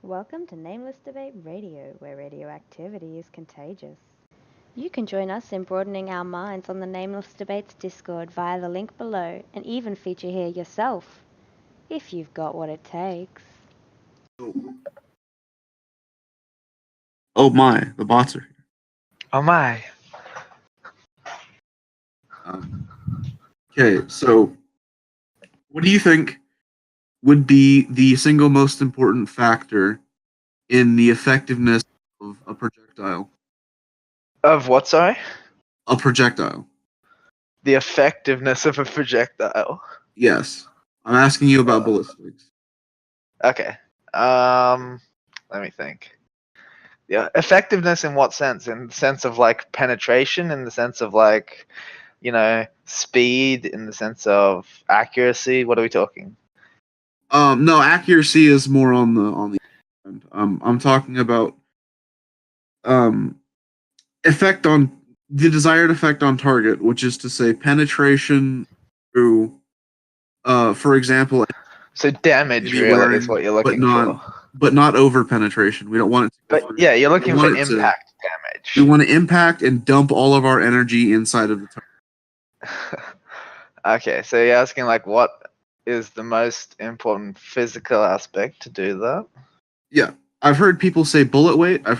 Welcome to Nameless Debate Radio, where radioactivity is contagious. You can join us in broadening our minds on the Nameless Debates Discord via the link below, and even feature here yourself, if you've got what it takes. Oh my, the bots are here. Oh my. Okay, so what do you think would be the single most important factor in the effectiveness of a projectile? Of what, sorry? A projectile. The effectiveness of a projectile. Yes. I'm asking you about ballistics. Okay. Let me think. Yeah, effectiveness in what sense? In the sense of like penetration, in the sense of like, speed, in the sense of accuracy. What are we talking? No, accuracy is more on the end. I'm talking about effect on the desired effect on target, which is to say penetration through for example, So damage really is what you're looking for. But not over penetration. We don't want it to go But through. yeah, you're looking for We impact damage. want to impact and dump all of our energy inside of the target. Okay, so you're asking like what is the most important physical aspect to do that? Yeah. I've heard people say bullet weight. I've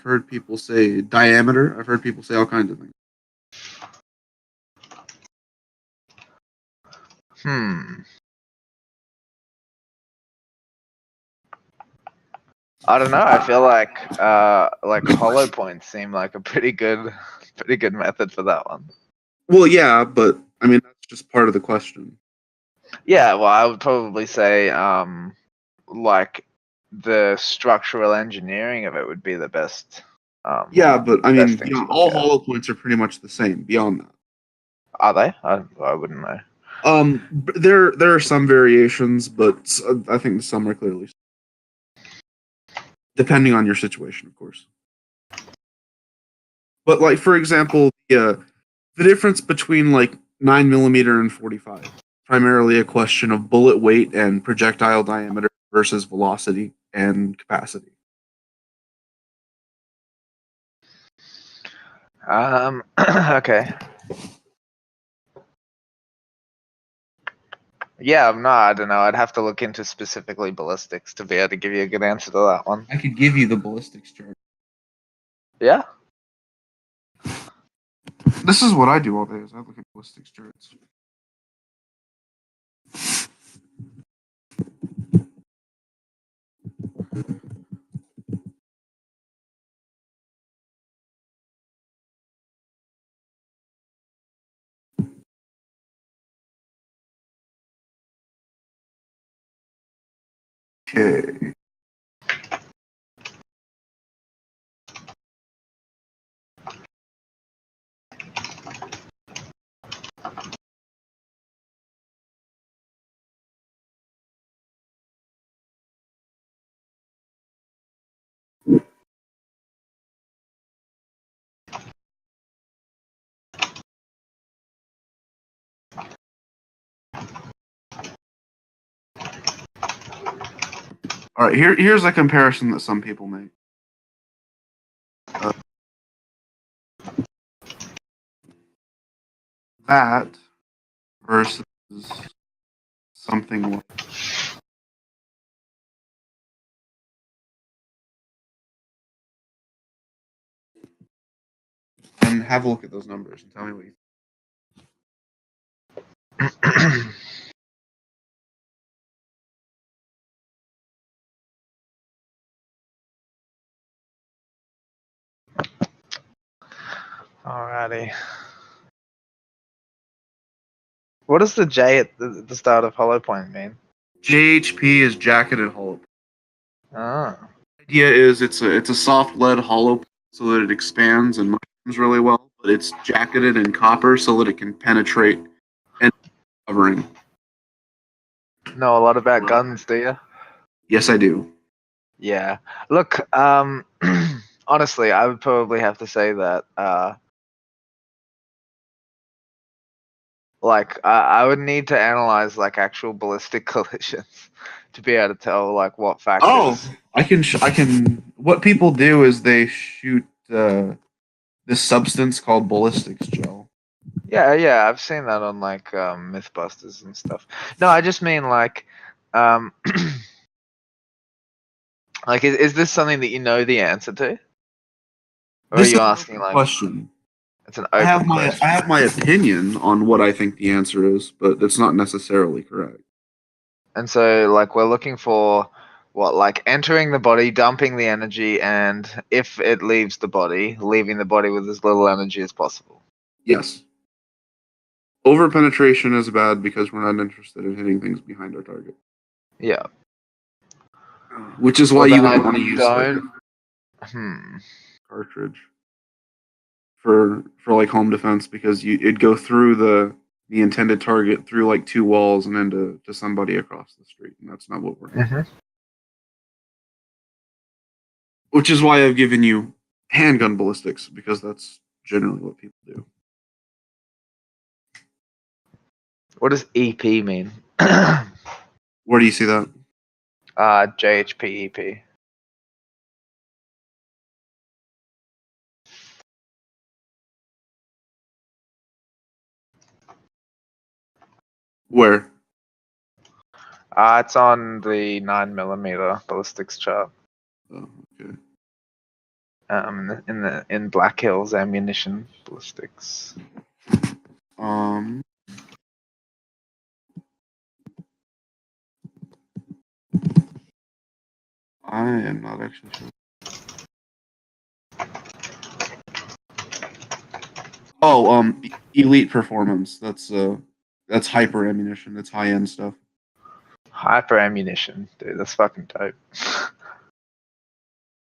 heard people say diameter. I've heard people say all kinds of things. I don't know. I feel like hollow points seem like a pretty good method for that one. Well, yeah, but I mean that's just part of the question. Yeah, well, I would probably say like the structural engineering of it would be the best. Yeah, but I mean, all get. hollow points are pretty much the same. Beyond that, Are they? I wouldn't know. There are some variations, but I think some are clearly depending on your situation, of course. But like for example, the difference between like 9mm and 45, primarily a question of bullet weight and projectile diameter versus velocity and capacity. Okay. Yeah, no, I don't know. I'd have to look into specifically ballistics to be able to give you a good answer to that one. I could give you the ballistics chart. Yeah? This is what I do all day, is I look at ballistics charts. Okay. All right, here's a comparison that some people make. That versus something like and have a look at those numbers and tell me what you think. Alrighty. What does the J at the start of hollow point mean? JHP is jacketed hollow. Oh. The idea is it's a soft lead hollow so that it expands and mushrooms really well, but it's jacketed in copper so that it can penetrate and covering. Know a lot about guns, do you? Yes, I do. Yeah. Look, honestly, I would probably have to say that Like I would need to analyze like actual ballistic collisions to be able to tell like what Oh, factors. I can. I can. What people do is they shoot this substance called ballistics gel. Yeah, I've seen that on like Mythbusters and stuff. No, I just mean like, um, like is this something that you know the answer to, or are This is you an asking open like question. it's an I have open my question? opinion on what I think the answer is, but it's not necessarily correct. And so like we're looking for what like entering the body, dumping the energy, and if it leaves the body, leaving the body with as little energy as possible. Yes. Over penetration is bad because we're not interested in hitting things behind our target. Yeah. Which is why Well, you then I wouldn't want to use like don't. a Hmm. cartridge for like home defense because it'd go through the intended target through like two walls and then to somebody across the street, and that's not what we're. Mhm. Which is why I've given you handgun ballistics because that's generally what people do. What does EP mean? Where do you see that? JHPEP. Where? It's on the 9mm ballistics chart. Oh, okay. In Black Hills ammunition ballistics. Um. I am not actually sure. Oh, elite performance. That's hyper ammunition. That's high end stuff. Hyper ammunition, dude. That's fucking dope.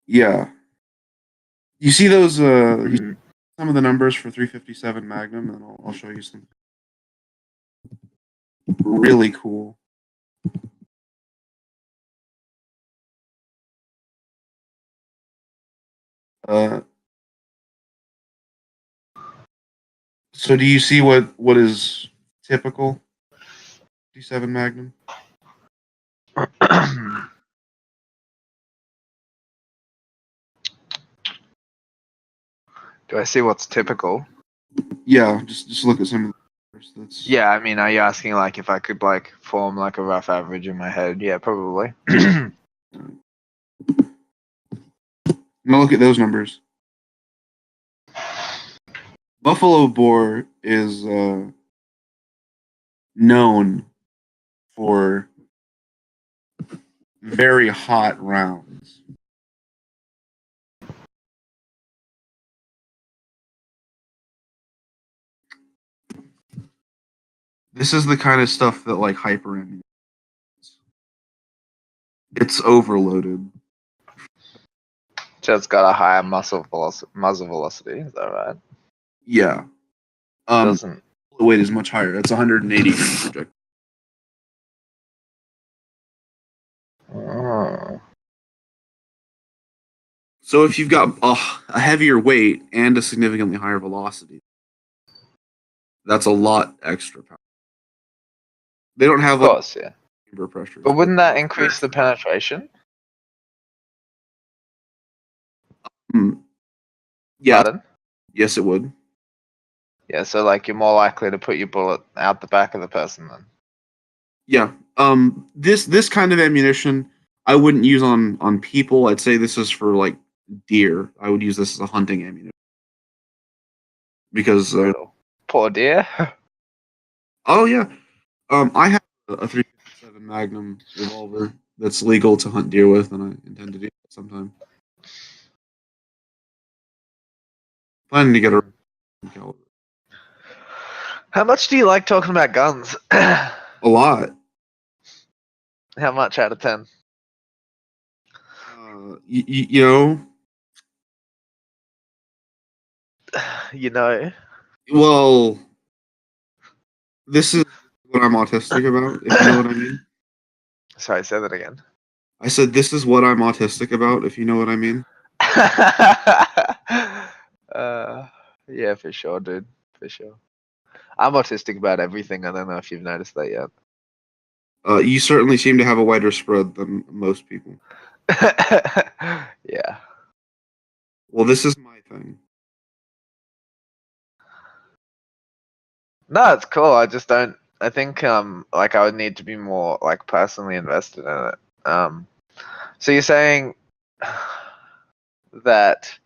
Yeah. You see those? You see Mhm. some of the numbers for 357 Magnum, and I'll show you some really cool. Uh, so do you see what is typical 57 Magnum? Do I see what's typical? Yeah, just look at some of the numbers. That's Yeah, I mean, are you asking like if I could like form like a rough average in my head? Yeah, probably. now look at those numbers. Buffalo Bore is known for very hot rounds. This is the kind of stuff that like hyper ammunition. It's overloaded. So it's got a higher muzzle velocity. Is that right? Yeah. Doesn't. The weight is much higher. It's 180 projectile. Oh. So if you've got a heavier weight and a significantly higher velocity, that's a lot extra power. They don't have Of like course, yeah. chamber pressures. But wouldn't that increase the penetration? Yeah, Pardon? yes, it would. Yeah, so like you're more likely to put your bullet out the back of the person then. Yeah. This kind of ammunition I wouldn't use on people. I'd say this is for like deer. I would use this as a hunting ammunition because Brutal. Poor deer. oh yeah, I have a 357 Magnum revolver that's legal to hunt deer with, and I intend to do that sometime. Planning to get a caliber. How much do you like talking about guns? A lot. How much out of 10? You know, You know. well, this is what I'm autistic about, if you know what I mean. Sorry, say that again. I said this is what I'm autistic about, if you know what I mean. uh, yeah, for sure, dude. For sure. I'm autistic about everything. I don't know if you've noticed that yet. You certainly seem to have a wider spread than most people. Yeah. Well, this is my thing. No, it's cool. I just don't. I think like I would need to be more like personally invested in it. So you're saying that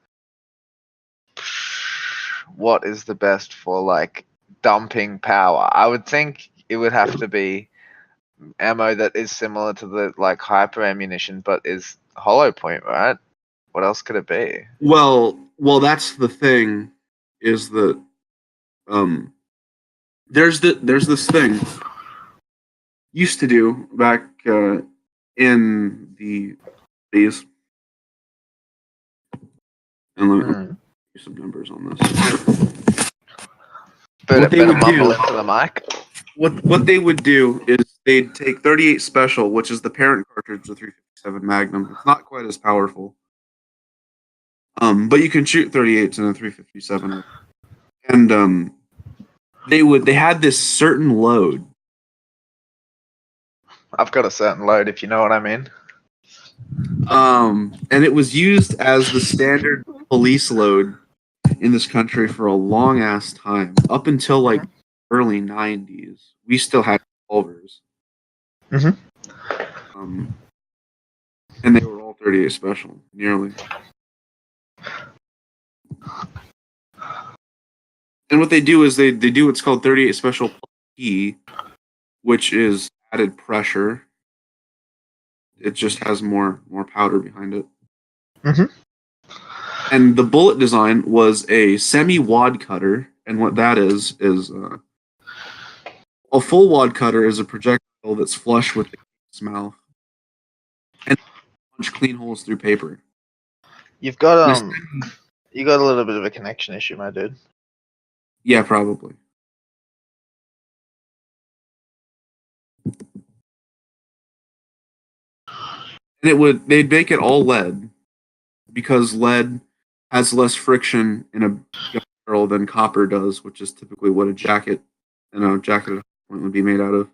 what is the best for like dumping power? I would think it would have to be ammo that is similar to the like hyper ammunition, but is hollow point, right? What else could it be? Well, that's the thing, is that there's this thing used to do back in the days, and let me give some numbers on this. What they Better would mumble do, into the mic. what they would do is they'd take 38 Special, which is the parent cartridge of 357 Magnum. It's not quite as powerful, but you can shoot 38s in a 357, and they had this certain load. I've got a certain load, if you know what I mean. And it was used as the standard police load in this country for a long ass time, up until like early 90s. We still had revolvers. Mhm. And they were all 38 Special, nearly. And what they do is they do what's called 38 Special P, which is added pressure. It just has more powder behind it. Mhm. And the bullet design was a semi-wad cutter, and what that is a full wad cutter is a projectile that's flush with the case's mouth and punch clean holes through paper. You've got you got a little bit of a connection issue, my dude. Yeah, probably. And they'd make it all lead, because lead has less friction in a gun barrel than copper does, which is typically what a jacket at a point would be made out of.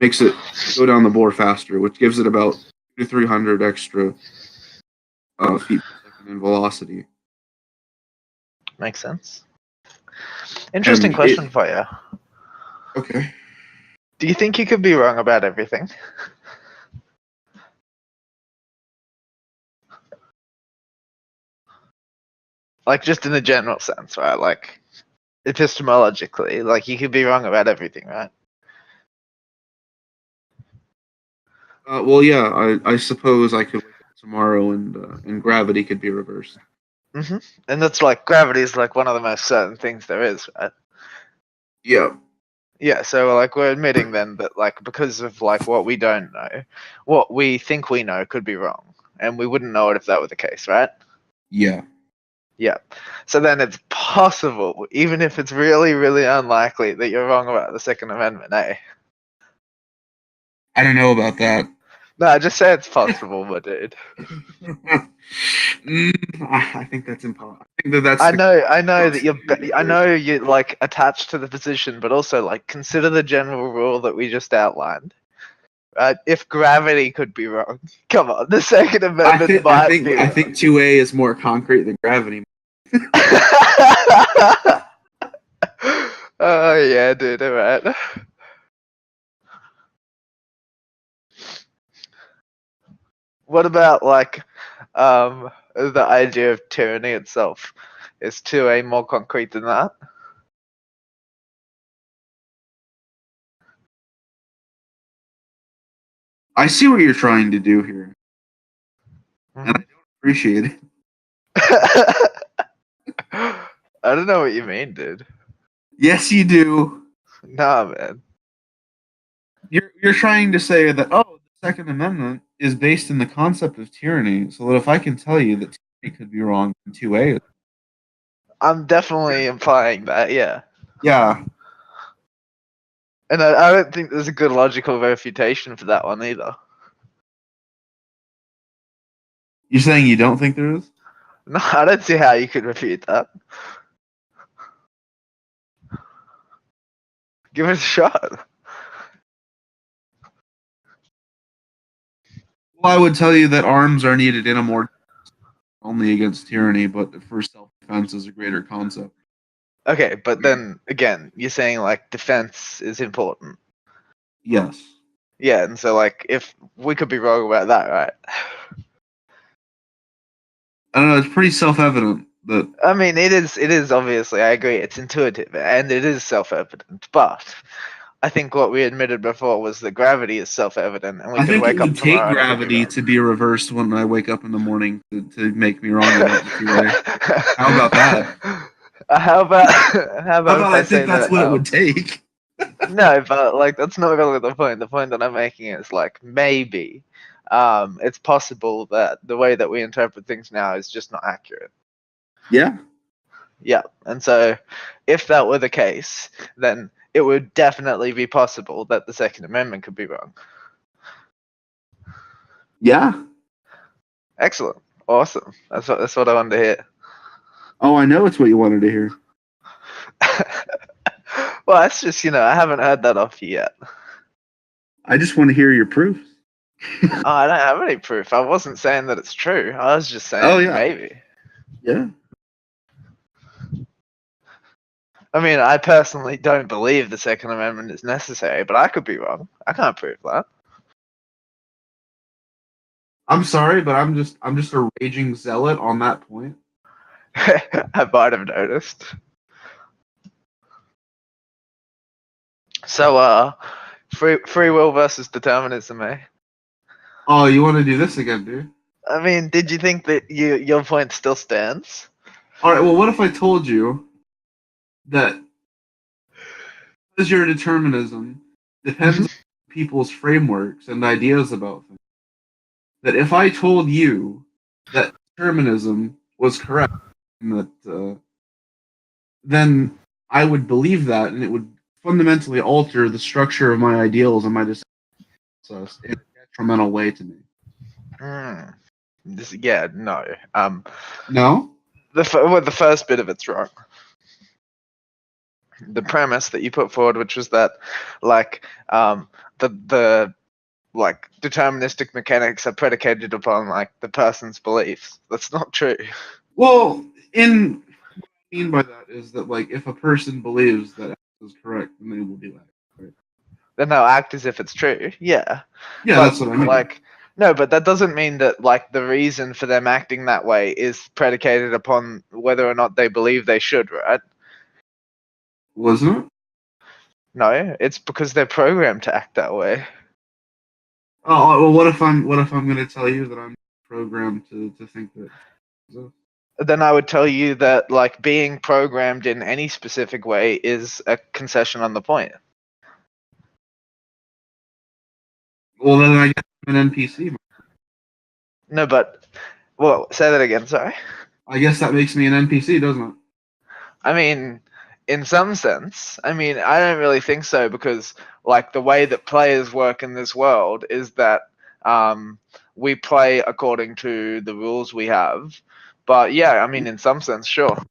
Makes it go down the bore faster, which gives it about 200 to 300 extra feet per second in velocity. Makes sense. Interesting question for you. Okay. Do you think you could be wrong about everything? Like, just in a general sense, right? Like, epistemologically, like, you could be wrong about everything, right? Well, yeah, I suppose I could wake up tomorrow and gravity could be reversed. Mm-hmm. And that's like, gravity is like one of the most certain things there is, right? Yeah. Yeah, so like we're admitting then that like because of like what we don't know, what we think we know could be wrong, and we wouldn't know it if that were the case, right? Yeah. Yeah. So then it's possible, even if it's really, really unlikely, that you're wrong about the Second Amendment, eh? I don't know about that. No, just say it's possible, my dude. I think that's impossible. I think that's. I know that I know you're like attached to the position, but also like consider the general rule that we just outlined. If gravity could be wrong, come on, the Second Amendment might be wrong. I think 2A is more concrete than gravity. Oh yeah, dude, alright. What about like the idea of tyranny itself? Is 2A more concrete than that? I see what you're trying to do here, and I don't appreciate it. I don't know what you mean, dude. Yes, you do. Nah, man. You're trying to say that, oh, the Second Amendment is based in the concept of tyranny, so that if I can tell you that tyranny could be wrong, then 2A. I'm definitely implying that, yeah. Yeah. And I don't think there's a good logical refutation for that one either. You're saying you don't think there is? No, I don't see how you could refute that. Give it a shot. Well, I would tell you that arms are needed in a more only against tyranny, but for self-defense is a greater concept. Okay, but then again, you're saying like defense is important. Yes. Yeah, and so like if we could be wrong about that, right? I don't know. It's pretty self-evident that. I mean, it is obviously. I agree. It's intuitive and it is self-evident, but I think what we admitted before was that gravity is self-evident, and we I could think it wake up would take tomorrow and it would be gravity wrong. to be reversed when I wake up in the morning to make me wrong about the two-way. How about that? How about How about if I I say think that's that? what it would take? No, but like that's not really the point. The point that I'm making is like maybe it's possible that the way that we interpret things now is just not accurate. Yeah. Yeah, and so if that were the case, then it would definitely be possible that the Second Amendment could be wrong. Yeah. Excellent, awesome. That's what I wanted to hear. Oh, I know it's what you wanted to hear. Well, that's just I haven't heard that off you yet. I just want to hear your proof. Oh, I don't have any proof. I wasn't saying that it's true. I was just saying Oh, yeah. maybe. Yeah. I mean, I personally don't believe the Second Amendment is necessary, but I could be wrong. I can't prove that. I'm sorry, but I'm just a raging zealot on that point. I might have noticed. So, free will versus determinism, eh? Oh, you want to do this again, dude? I mean, did you think that your point still stands? All right. Well, what if I told you that because your determinism depends on people's frameworks and ideas about things, that if I told you that determinism was correct, and that then I would believe that, and it would fundamentally alter the structure of my ideals and my decisions in a detrimental way to me. No. No? The first bit of it's wrong. The premise that you put forward, which was that, like, the like deterministic mechanics are predicated upon like the person's beliefs. That's not true. Well, what I mean by that is that like if a person believes that X is correct, then they will do X. Right? Then they'll act as if it's true. Yeah. Yeah, But that's what I mean. like, no, but that doesn't mean that like the reason for them acting that way is predicated upon whether or not they believe they should, right? Wasn't it? No, it's because they're programmed to act that way. Oh, well, what if I'm going to tell you that I'm programmed to think that? Then I would tell you that like being programmed in any specific way is a concession on the point. Well, then I guess I'm an NPC. No, but well, say that again. Sorry. I guess that makes me an NPC, doesn't it? I mean, in some sense. I mean, I don't really think so because, like, the way that players work in this world is that we play according to the rules we have. But yeah, I mean, in some sense, sure.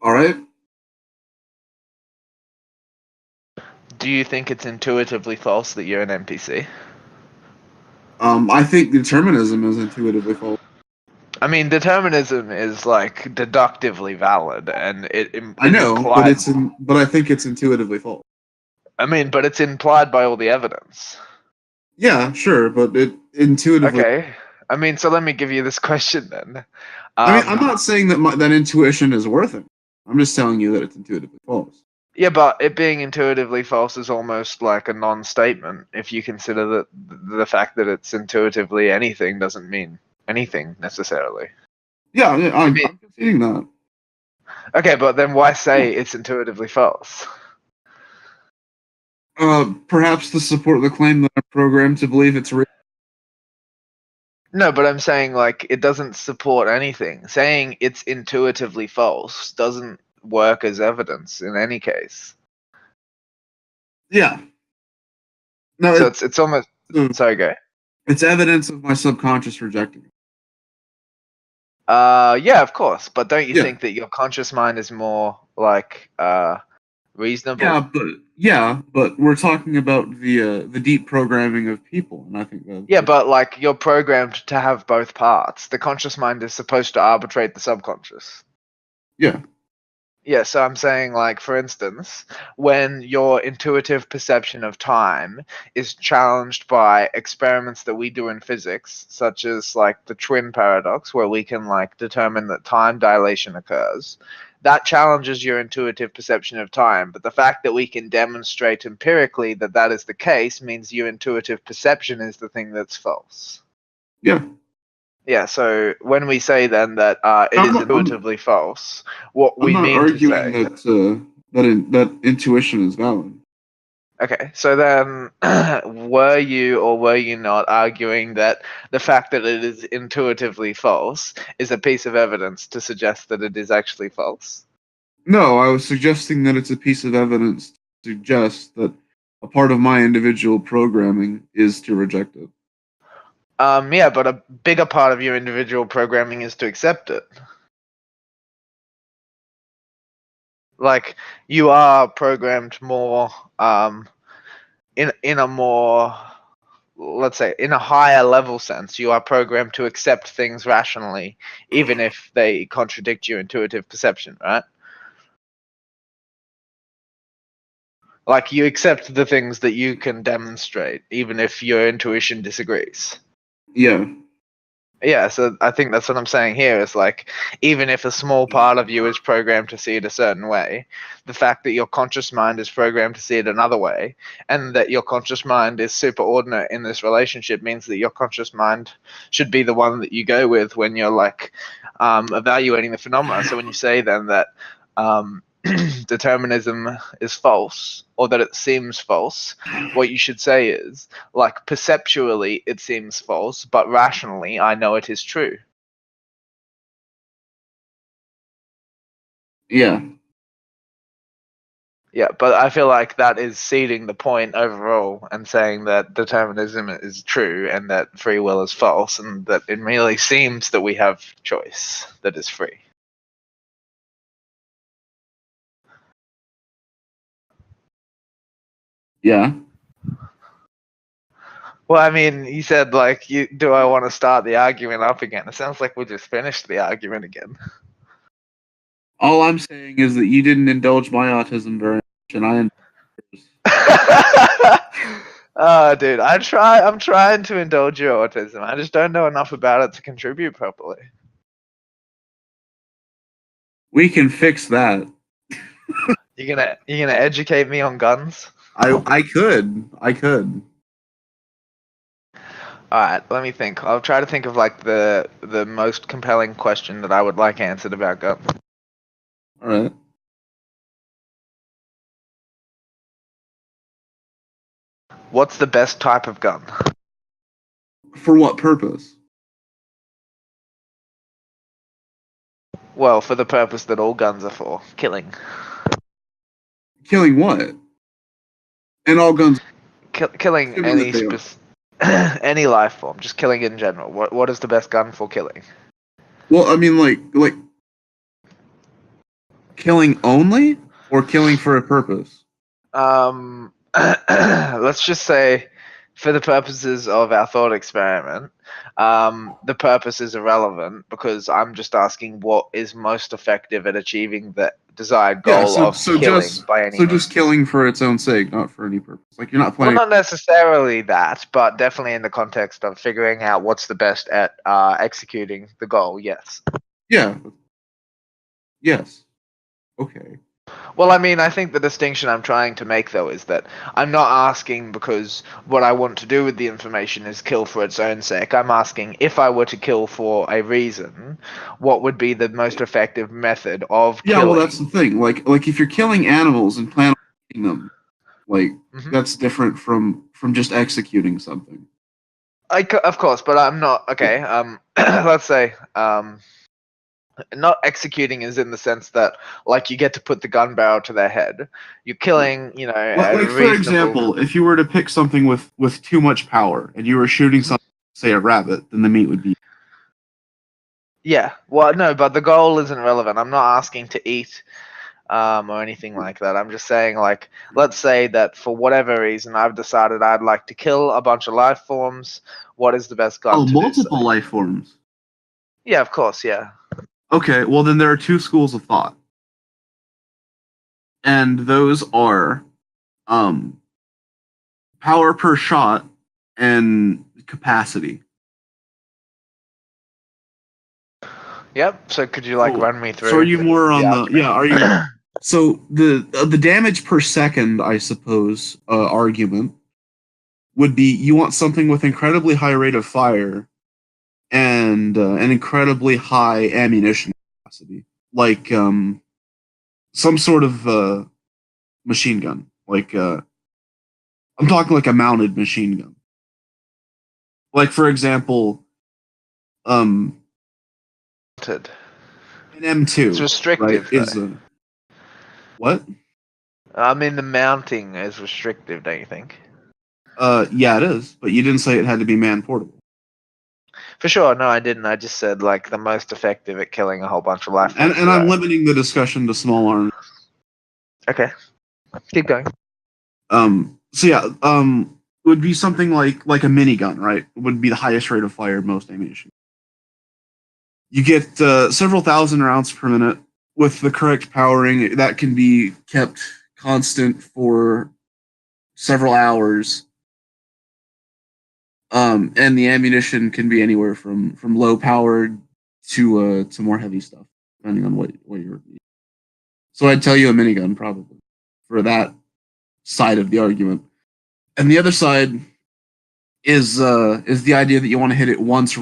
All right. Do you think it's intuitively false that you're an NPC? I think determinism is intuitively false. I mean, determinism is like deductively valid, and I know, implied. but I think it's intuitively false. I mean, but it's implied by all the evidence. Yeah, sure, but it intuitively. Okay. I mean, so let me give you this question then. I mean, I'm not saying that that intuition is worth it. I'm just telling you that it's intuitively false. Yeah, but it being intuitively false is almost like a non-statement. If you consider that the fact that it's intuitively anything doesn't mean anything necessarily. Yeah, I'm conceding that. Okay, but then why say it's intuitively false? Perhaps to support the claim that I'm programmed to believe it's real. No, but I'm saying like it doesn't support anything. Saying it's intuitively false doesn't work as evidence in any case. Yeah. No, So it's almost sorry, go. It's evidence of my subconscious rejecting it. Yeah, of course. But don't you think that your conscious mind is more like reasonable? Yeah, Yeah, but we're talking about the deep programming of people, and I think Yeah, that but like you're programmed to have both parts. The conscious mind is supposed to arbitrate the subconscious. yeah, Yeah, so I'm saying, like, for instance, when your intuitive perception of time is challenged by experiments that we do in physics, such as like the twin paradox, where we can like determine that time dilation occurs, that challenges your intuitive perception of time. But the fact that we can demonstrate empirically that that is the case means your intuitive perception is the thing that's false. yeah. Yeah, so when we say then that it I'm is not, intuitively false, what I'm we not mean to arguing say. that that intuition is valid. Okay, so then were you or were you not arguing that the fact that it is intuitively false is a piece of evidence to suggest that it is actually false? No, I was suggesting that it's a piece of evidence to suggest that a part of my individual programming is to reject it. Yeah, but a bigger part of your individual programming is to accept it. Like you are programmed more in a more, let's say, in a higher level sense, you are programmed to accept things rationally, even if they contradict your intuitive perception, right? Like you accept the things that you can demonstrate, even if your intuition disagrees. Yeah, Yeah, so I think that's what I'm saying here is like, even if a small part of you is programmed to see it a certain way, the fact that your conscious mind is programmed to see it another way, and that your conscious mind is superordinate in this relationship means that your conscious mind should be the one that you go with when you're like evaluating the phenomena. So when you say then that um, determinism is false, or that it seems false, what you should say is, like, perceptually it seems false, but rationally I know it is true. yeah, Yeah, but I feel like that is ceding the point overall and saying that determinism is true and that free will is false, and that it merely seems that we have choice that is free. yeah. Well, I mean, you said, like, do I want to start the argument up again? It sounds like we just finished the argument again. All I'm saying is that you didn't indulge my autism very much, and I indulged yours. Oh, dude, I'm trying to indulge your autism. I just don't know enough about it to contribute properly. We can fix that. You're gonna educate me on guns? I could. All right, let me think. I'll try to think of like the most compelling question that I would like answered about guns. All right. What's the best type of gun? For what purpose? Well, for the purpose that all guns are for, killing. Killing what? And all guns, Killing assuming that they are. any life form, just killing in general. What is the best gun for killing? Well, I mean, like killing only, or killing for a purpose. Let's just say, for the purposes of our thought experiment, the purpose is irrelevant because I'm just asking what is most effective at achieving the desired Yeah. goal of killing by any So just means. killing for its own sake, not for any purpose. Like you're not Well, planning. not necessarily that, but definitely in the context of figuring out what's the best at executing the goal. Yes. Yeah. Yes. Okay. Well, I mean, I think the distinction I'm trying to make, though, is that I'm not asking because what I want to do with the information is kill for its own sake. I'm asking if I were to kill for a reason, what would be the most effective method of Yeah. Well, killing? that's the thing. Like if you're killing animals and plan on eating them, like Mhm. that's different from just executing something. Of course, but I'm not Yeah. okay. Let's say not executing is in the sense that like you get to put the gun barrel to their head. You're killing, a Like for reasonable. example, if you were to pick something with too much power and you were shooting something, say a rabbit, then the meat would be. Yeah. Well, no, but the goal isn't relevant. I'm not asking to eat or anything like that. I'm just saying, like, let's say that for whatever reason I've decided I'd like to kill a bunch of life forms. What is the best gun to do so? Multiple life forms. Yeah, of course, yeah. Okay, well then there are two schools of thought. And those are power per shot and capacity. Yep. So could you like run me through? So are you more on the argument? are you so the damage per second, I suppose, argument would be you want something with incredibly high rate of fire and an incredibly high ammunition capacity, like some sort of machine gun. Like I'm talking like a mounted machine gun. Like for example, an M2. It's restrictive. Right, is a what? I mean, the mounting is restrictive, don't you think? Yeah, it is, but you didn't say it had to be man portable. For sure, no, I didn't. I just said like the most effective at killing a whole bunch of life And forms. I'm limiting the discussion to small arms. Okay, keep going. So yeah, would be something like a minigun, right? Would be the highest rate of fire of most ammunition. You get several thousand rounds per minute with the correct powering. That can be kept constant for several hours. And the ammunition can be anywhere from low powered to more heavy stuff, depending on what you're. So I'd tell you a minigun probably for that side of the argument. And the other side is the idea that you want to hit it once,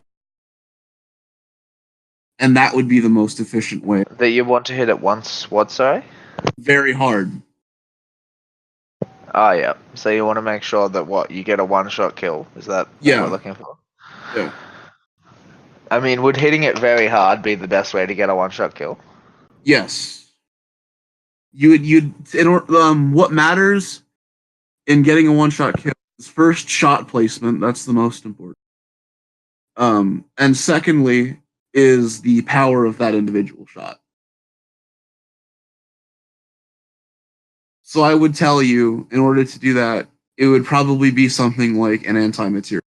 and that would be the most efficient way. That you want to hit it once. What? Sorry. Very hard. Oh yeah. So you want to make sure that you get a one-shot kill. Is that what we're looking for? Yeah. I mean, would hitting it very hard be the best way to get a one-shot kill? Yes. What matters in getting a one-shot kill is first shot placement. That's the most important. And secondly is the power of that individual shot. So I would tell you, in order to do that, it would probably be something like an anti-material,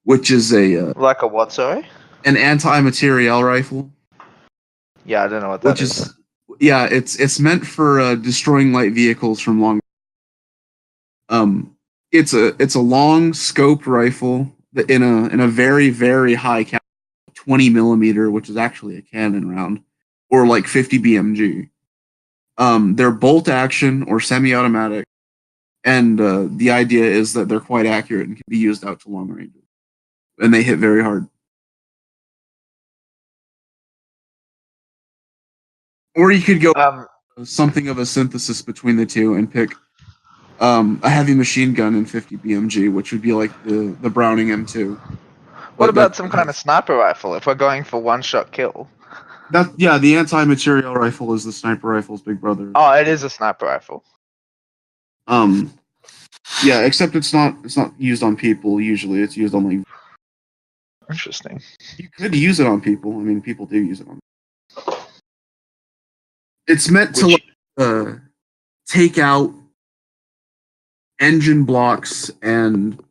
which is like a what? Sorry. An anti-material rifle. Yeah, I don't know what that is. Yeah, it's meant for destroying light vehicles from long. It's a long scope rifle that in a very very high caliber, 20 millimeter, which is actually a cannon round, or like 50 BMG. They're bolt action or semi-automatic, and the idea is that they're quite accurate and can be used out to long ranges, and they hit very hard. Or you could go something of a synthesis between the two and pick a heavy machine gun and 50 BMG, which would be like the Browning M2. What about some kind of sniper rifle if we're going for one-shot kill? The anti-material rifle is the sniper rifle's big brother. Oh, it is a sniper rifle. Yeah, except it's not used on people usually. It's used on like. Interesting. You could use it on people. I mean, people do use it on. It's meant to take out engine blocks and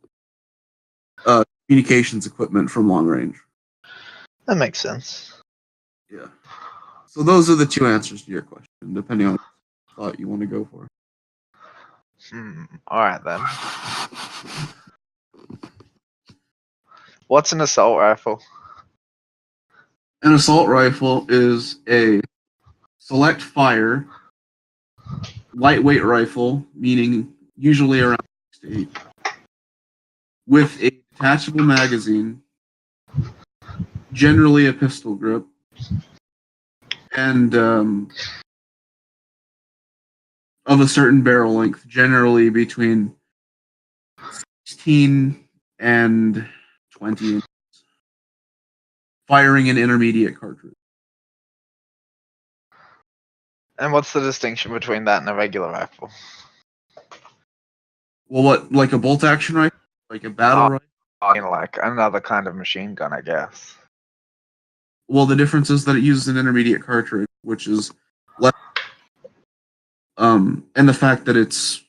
communications equipment from long range. That makes sense. Yeah. So those are the two answers to your question, depending on what thought you want to go for. All right then. What's an assault rifle? An assault rifle is a select fire, lightweight rifle, meaning usually around 6 to 8, with a detachable magazine, generally a pistol grip, and of a certain barrel length, generally between 16 and 20 inches, firing an intermediate cartridge. And what's the distinction between that and a regular rifle? Well, what, like a bolt action rifle? Like a battle rifle? Like another kind of machine gun, I guess. Well, the difference is that it uses an intermediate cartridge, which is less, and the fact that it's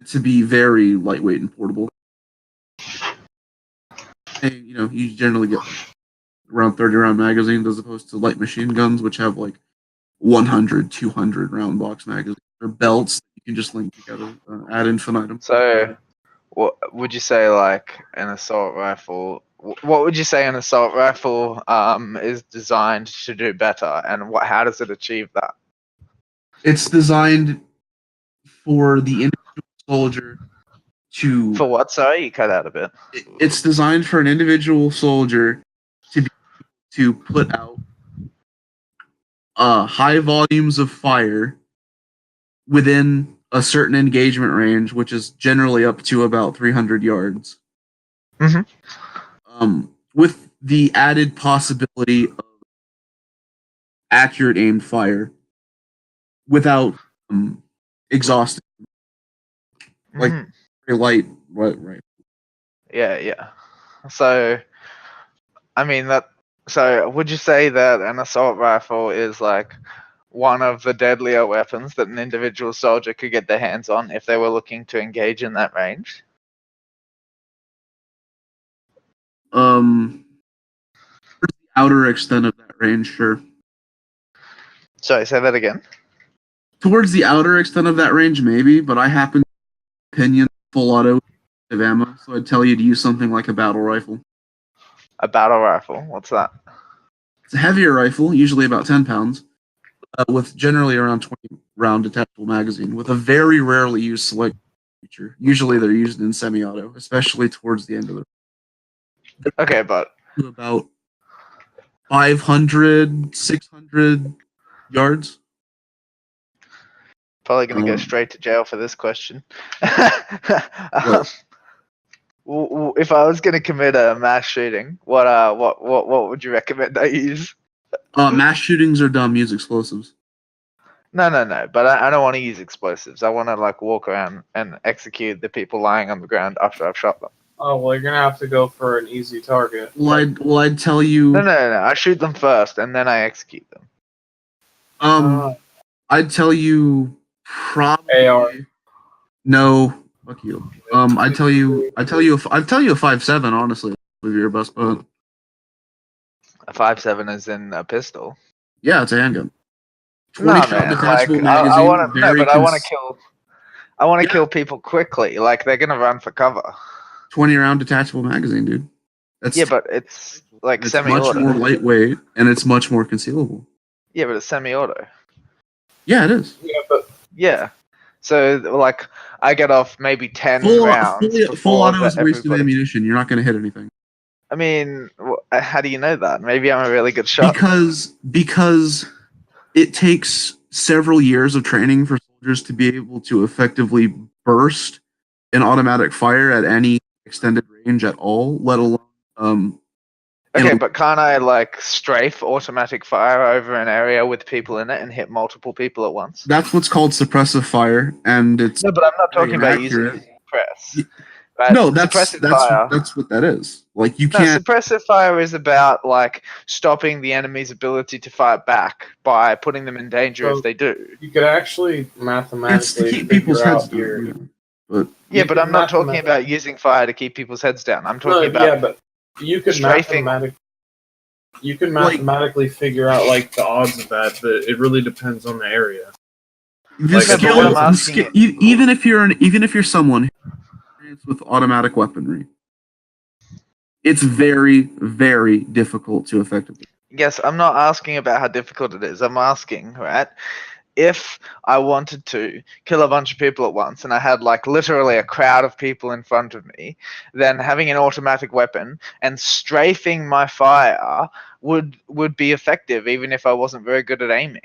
to be very lightweight and portable. And, you generally get around 30 round magazines as opposed to light machine guns, which have like 100, 200 round box magazines or belts that you can just link together ad infinitum. So, what would you say, like an assault rifle? What would you say an assault rifle is designed to do better, and how does it achieve that? It's designed for the individual soldier to. For what? Sorry, you cut out a bit. It's designed for an individual soldier to put out high volumes of fire within a certain engagement range, which is generally up to about 300 yards. With the added possibility of accurate aimed fire without exhausting, like very light, right? Yeah. So, I mean that. So, would you say that an assault rifle is like one of the deadlier weapons that an individual soldier could get their hands on if they were looking to engage in that range? Towards the outer extent of that range, sure. Sorry, say that again. Towards the outer extent of that range, maybe, but I happen to opinion full auto of ammo, so I'd tell you to use something like a battle rifle. A battle rifle? What's that? It's a heavier rifle, usually about 10 pounds, with generally around 20 round detachable magazine, with a very rarely used select feature. Usually they're used in semi-auto, especially towards the end of the. Okay, but about 500, 600 yards. Probably going to go straight to jail for this question. If I was going to commit a mass shooting, what would you recommend I use? Mass shootings are dumb. Use explosives. No. But I don't want to use explosives. I want to like walk around and execute the people lying on the ground after I've shot them. Oh well, you're gonna have to go for an easy target. Well, I'd tell you. No. I shoot them first and then I execute them. I'd tell you probably. AR. No, fuck you. I'd tell you a 5.7. Honestly, would be your best bet. A 5.7 is in a pistol. Yeah, it's a handgun. 20 shot detachable magazine. I want to kill. I want to kill people quickly. Like they're gonna run for cover. 20 round detachable magazine, dude. But it's like semi-auto. It's much more lightweight and it's much more concealable. Yeah, but it's semi-auto. Yeah, it is. Yeah. So like I get off maybe 10 rounds. Full auto is wasted ammunition. You're not going to hit anything. I mean, how do you know that? Maybe I'm a really good shot. Because it takes several years of training for soldiers to be able to effectively burst an automatic fire at any extended range at all, let alone okay, but can't I like strafe automatic fire over an area with people in it and hit multiple people at once? That's what's called suppressive fire, and it's no, but I'm not talking about using suppress. No, that's what that is. Like you can't. Suppressive fire is about like stopping the enemy's ability to fight back by putting them in danger if they do. You could actually mathematically it's to keep people's heads down. But I'm not talking about using fire to keep people's heads down. I'm talking about. Yeah, but you could mathematically figure out like the odds of that, but it really depends on the area. Even if you're someone with automatic weaponry, it's very, very difficult to effectively. Yes, I'm not asking about how difficult it is. I'm asking, right, if I wanted to kill a bunch of people at once and I had like literally a crowd of people in front of me, then having an automatic weapon and strafing my fire would be effective even if I wasn't very good at aiming.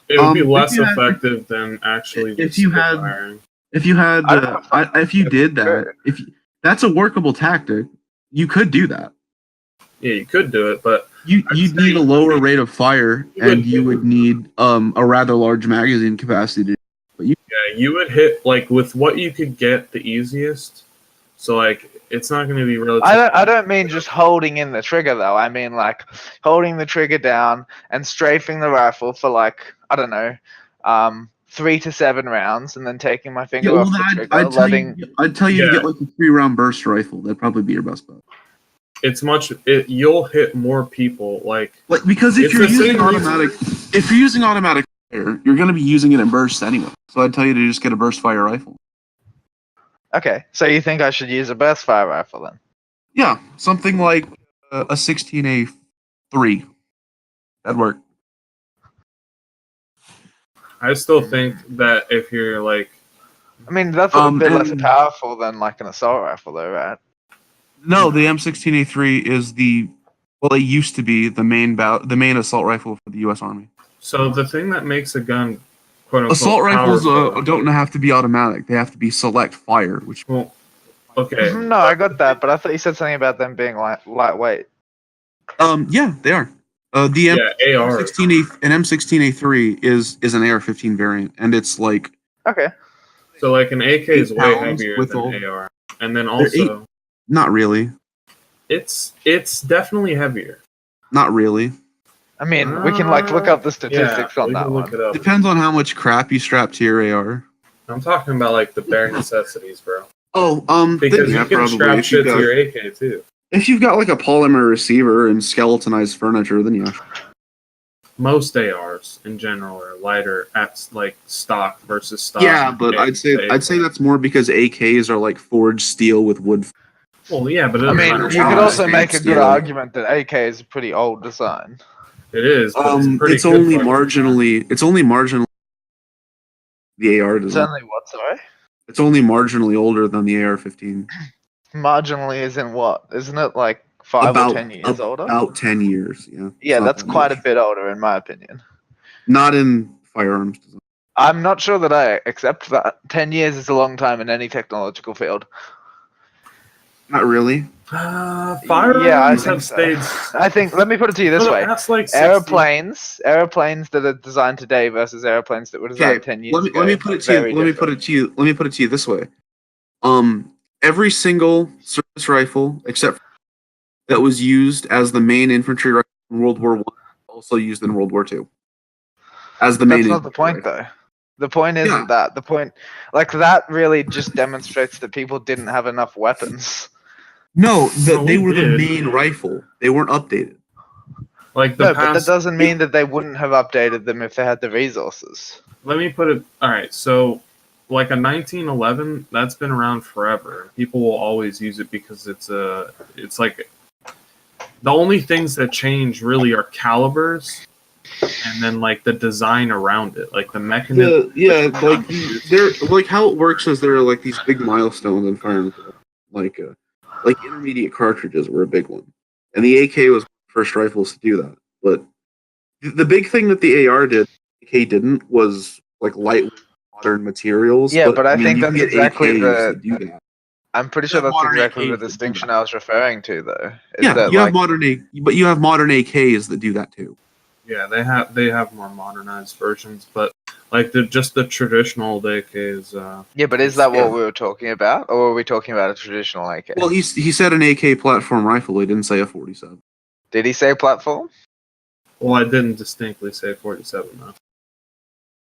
It would be less effective than actually firing. If you did that, that's a workable tactic, you could do that. Yeah, you could do it, but you'd need a lower rate of fire, and you would need a rather large magazine capacity. You would hit like with what you could get the easiest. So like it's not going to be relatively. I don't mean just holding in the trigger though. I mean like holding the trigger down and strafing the rifle for like I don't know, 3 to 7 rounds, and then taking my finger Yeah, off well, the trigger, I'd tell you to Yeah. get like a 3-round burst rifle. That'd probably be your best bet. You'll hit more people. Like Because if It's you're the using same automatic fire, you're going to be using it in bursts anyway. So I'd tell you to just get a burst fire rifle. Okay, so you think I should use a burst fire rifle then? Yeah, something like a 16A3. That'd work. I still think that if you're like, I mean, that's a bit less and- powerful than like an assault rifle, though, right? No, the M16A3 is it used to be the main assault rifle for the U.S. Army. so the thing that makes a gun, quote unquote, Assault rifles powerful, don't have to be automatic; they have to be select fire. Which well, okay, No, I got that, but I thought you said something about them being lightweight. yeah, they are. The yeah, AR. M16A3 is an AR-15 variant, and it's like Okay. So like an AK is 8 way pounds heavier with than all- AR, and then They're also not really, it's definitely heavier. not really. I mean, we can like look up the statistics on we that can look one. it up. Depends on how much crap you strap to your AR. I'm talking about like the bare necessities, bro. Oh, Because yeah, you can probably. strap If shit you've to got- your AK too. If you've got like a polymer receiver and skeletonized furniture, then yeah. Most ARs in general are lighter at like stock versus stock. Yeah, but I'd say that's more because AKs are like forged steel with wood. Well, yeah, but it I doesn't mean, matter you how could much also it's make a good steel. argument that AK is a pretty old design. it is. But it's pretty It's good only fucking- marginally. It's only marginally. The AR It's design. only what, sorry? It's only marginally older than the AR-15. Marginally is in what? Isn't it like 5 or 10 years older? About 10 years. Yeah. Yeah, It's not that's that quite much. a bit older in my opinion. Not in firearms design. I'm not sure that I accept that. 10 years is a long time in any technological field. Not really. Firearms Yeah, I think have so. stayed. I think, let me put it to you this for the way. past, like, 60 Airplanes that are designed today versus airplanes that were designed 10 years ago. Let me put it to you. very Let me different. put it to you. Let me put it to you this way. Every single service rifle except that was used as the main infantry rifle in World War I, also used in World War II. As the main. That's not the infantry point, rifle. though. The point isn't Yeah. that. The point, like, that really just demonstrates that people didn't have enough weapons. No, No, they we were the did. main rifle. They weren't updated. Like the No, but that past. doesn't mean that they wouldn't have updated them if they had the resources. Let me put it. All right, so like a 1911, that's been around forever. People will always use it because it's like the only things that change really are calibers and then like the design around it, like the mechanism. They're like how it works is there are like these big milestones in firearms, like intermediate cartridges were a big one, and the AK was one of the first rifles to do that. But the big thing that the AR did, AK didn't, was like lightweight modern materials. Yeah, but I think you can that's get exactly AKs the- that do that. I'm pretty sure Yeah, that's modern exactly the AKs that do distinction that. I was referring to, though. Is Yeah, that, you like, have modern AKs that do that too. Yeah, they have more modernized versions, but like just the traditional AKs. yeah, but is that what we were talking about, or were we talking about a traditional AK? Well, he said an AK platform rifle. He didn't say a 47. Did he say platform? Well, I didn't distinctly say 47 though.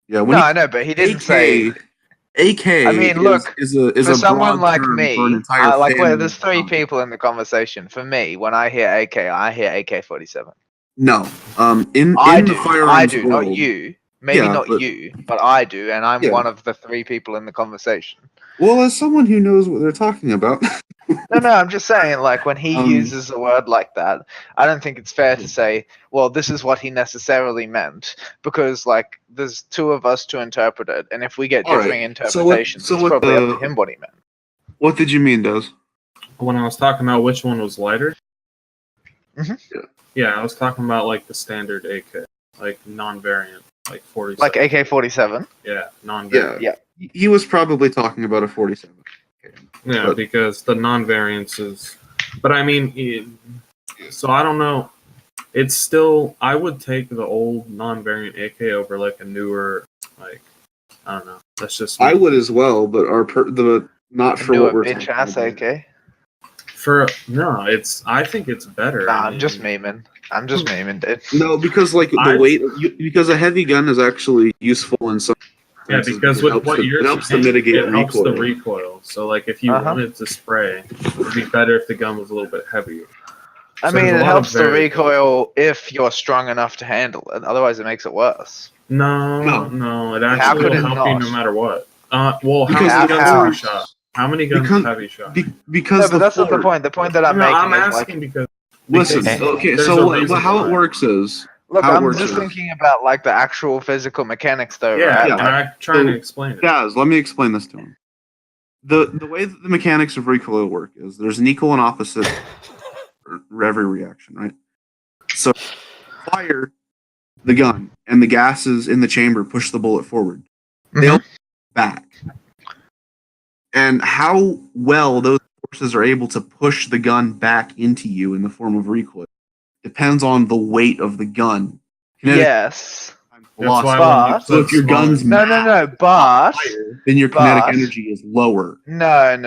Yeah, No, I know, but he didn't say. AK. I mean, look, is For a someone broad like term me, for an entire like where family there's of 3 guns. people in the conversation. For me, when I hear AK, I hear AK-47. No, in I the do, firearms not world, you. Maybe Yeah, not but- you, but I do, and I'm Yeah. one of the 3 people in the conversation. Well, as someone who knows what they're talking about, No, I'm just saying, like, when he Um, uses a word like that, I don't think it's fair to say, well, this is what he necessarily meant, because, like, there's 2 of us to interpret it, and if we get All right, differing so what- interpretations, so it's what probably up the- to him what he meant. what did you mean, Does? When I was talking about which one was lighter. Mhm. Yeah, I was talking about like the standard AK, like non-variant, like 47. Like AK-47. Yeah, non-variant. Yeah. He was probably talking about a 47. Yeah, But- because the non-variants is. But I mean, so I don't know. It's still. I would take the old non-variant AK over like a newer, like I don't know. That's just. I would as well, but not for Do what a we're bitch talking ass about. AK. I think it's better. Nah, I I'm just mean, memeing. I'm just memeing, dude. No, because like the weight, because a heavy gun is actually useful in some. Yeah, because with what you're it helps to saying, mitigate it helps recoil. the recoil. So, like, if you wanted to spray, it would be better if the gun was a little bit heavier. I So mean, there's a it lot of helps the variation. recoil if you're strong enough to handle it. Otherwise, it makes it worse. No, it How actually could will it help you not? no matter what. Well, how Because many the guns have you force- shot? How many guns because- have you shot? Because No, but the that's not the force- point. The point that I'm No, making I'm is asking like, because Listen, okay, there's so a reason how why. it works is look, how it I'm works just is- thinking about like the actual physical mechanics, though, Yeah, right? Yeah. and I'm trying to explain it. Guys, let me explain this to him. The way that the mechanics of recoil work is there's an equal and opposite for every reaction, right? So fire the gun and the gases in the chamber push the bullet forward. They all back. And how well those forces are able to push the gun back into you in the form of recoil depends on the weight of the gun. Kinetic Yes. That's why But- when you So if your put small- gun's No, but higher, then your kinetic but- energy is lower. no.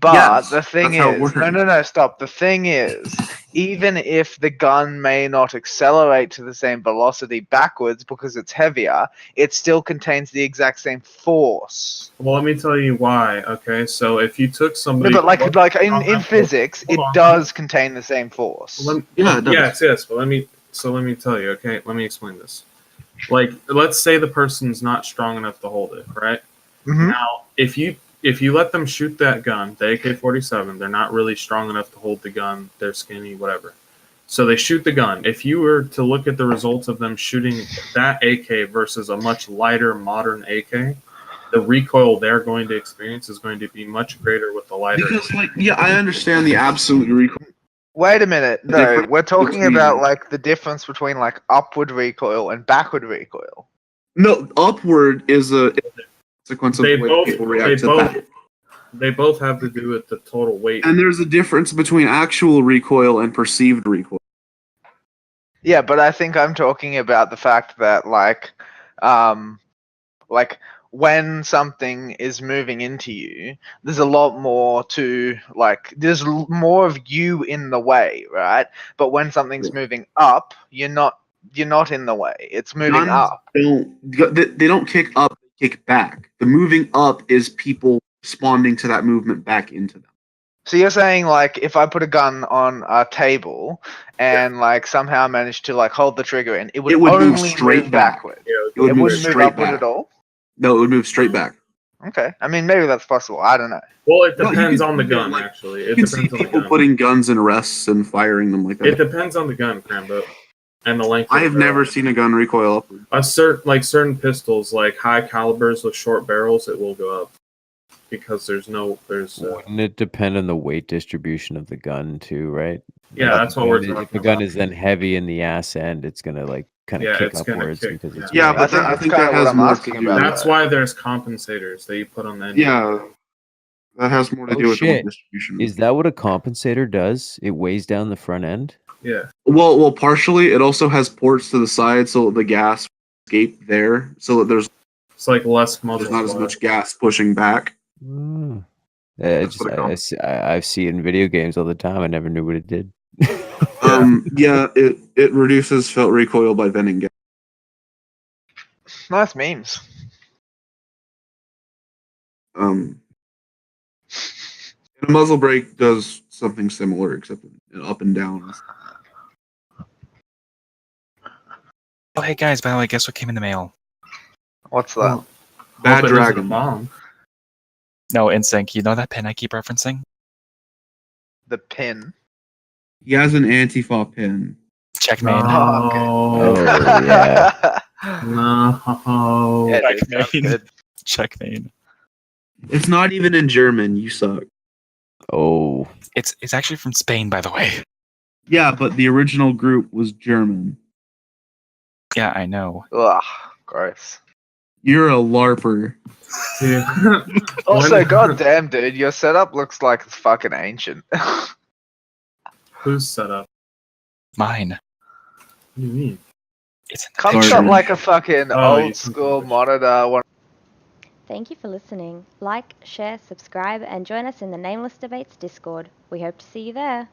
But Yes, the thing that's how it is, works. no, stop. The thing is, even if the gun may not accelerate to the same velocity backwards because it's heavier, it still contains the exact same force. Well, let me tell you why. Okay, so if you took somebody, No, but like in physics, it Hold on. does contain the same force. Yeah, it does. yes. But let me tell you. Okay, let me explain this. Like, let's say the person's not strong enough to hold it, right? Mhm. Now, if you let them shoot that gun, the AK-47, they're not really strong enough to hold the gun. They're skinny, whatever. So they shoot the gun. If you were to look at the results of them shooting that AK versus a much lighter modern AK, the recoil they're going to experience is going to be much greater with the lighter. Because, like, yeah, I understand the absolute recoil. Wait a minute. No, difference we're talking between- about like the difference between like upward recoil and backward recoil. No, upward is a consequence of They the way both, people react to that. they both have to do with the total weight. And there's a difference between actual recoil and perceived recoil. Yeah, but I think I'm talking about the fact that like when something is moving into you, there's a lot more to like. There's more of you in the way, right? But when something's moving up, you're not in the way. It's moving Guns up. they don't kick up, they kick back. The moving up is people responding to that movement back into them. So you're saying like if I put a gun on a table and like somehow managed to like hold the trigger in, it would move only straight move back. backward. It would It move wouldn't move straight upward back. at all. No, it would move straight back. Okay, I mean maybe that's possible. I don't know. Well, it No, you depends can- on the you can, gun, like, actually. You It can see depends on the people gun. putting guns in rests and firing them like that. It depends on the gun, Crambo, and the length. I of have the barrel. never seen a gun recoil upward. Certain pistols, like high calibers with short barrels, it will go up because there's. Wouldn't it depend on the weight distribution of the gun too, right? Yeah, Like, that's what we're if talking If the gun about. is then heavy in the ass end, it's gonna like kind of Yeah, kick it's gonna upwards kick, because it's Yeah, weight. but I that's think kinda that what has I'm more asking to do about. with That's why there's compensators that you put on the end. Yeah, that has more to Oh, do with the shit. distribution. Is that what a compensator does? It weighs down the front end. Yeah. Well, partially. It also has ports to the side, so the gas escape there, so that there's It's like less muzzle. not as flash. much gas pushing back. It's what it I see it in video games all the time. I never knew what it did. Yeah, it reduces felt recoil by venting gas. Nice memes. And a muzzle brake does something similar, except up and down. Oh, hey guys, by the way, guess what came in the mail? What's that? Well, Bad hope it isn't a Dragon. bomb. No, Insync. You know that pin I keep referencing? The pin. He has an Antifa pin. Checkmate. Oh, yeah. no. Yeah, dude, sounds good. Checkmate. It's not even in German. You suck. Oh, It's actually from Spain, by the way. Yeah, but the original group was German. Yeah, I know. Ugh, gross. You're a LARPer. Yeah. Also, When- goddamn, dude, your setup looks like it's fucking ancient. Who's set up? Mine. What do you mean? It's in the Comes picture. up like a fucking Oh, you old school can- monitor. One. Thank you for listening. Like, share, subscribe, and join us in the Nameless Debates Discord. We hope to see you there.